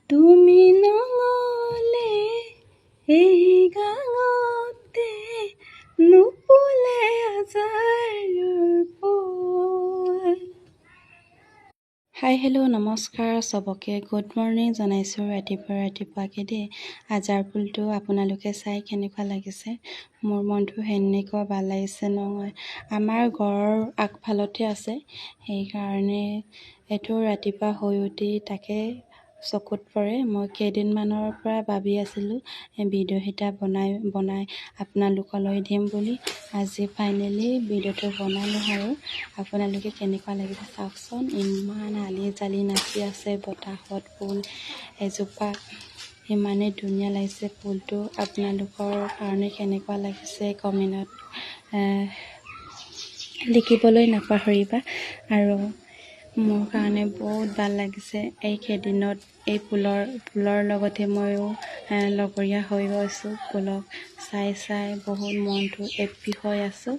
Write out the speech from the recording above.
তুমি নগ'লে এই গাঁৱতে নুফুলে আজাৰৰ ফুল। হাই হেল্ল' নমস্কাৰ চবকে, গুড মৰ্ণিং জনাইছোঁ ৰাতিপুৱাকে দেই। আজাৰ ফুলটো আপোনালোকে চাই কেনেকুৱা লাগিছে? মোৰ মনটো সেনেকুৱা ভাল লাগিছে নহয়। আমাৰ ঘৰৰ আগফালতে আছে, সেইকাৰণে এইটো ৰাতিপুৱা শুই উঠি তাকে চকুত পৰে। মই কেইদিনমানৰ পৰা ভাবি আছিলোঁ ভিডিঅ' এটা বনাই আপোনালোকলৈ দিম বুলি। আজি ফাইনেলি ভিডিঅ'টো বনালোঁ আৰু আপোনালোকে কেনেকুৱা লাগিছে চাওকচোন। ইমান আলি জালি নাচি আছে বতাহত, ফুল এজোপা ইমানেই ধুনীয়া লাগিছে। ফুলটো আপোনালোকৰ কাৰণে কেনেকুৱা লাগিছে কমেণ্টত লিখিবলৈ নাপাহৰিবা। আৰু মোৰ কাৰণে বহুত ভাল লাগিছে এইকেইদিনত। এই ফুলৰ লগতে ময়ো লগৰীয়া হৈ গৈছোঁ। ফুলক চাই বহুত মনটো এপ্পি হৈ আছোঁ।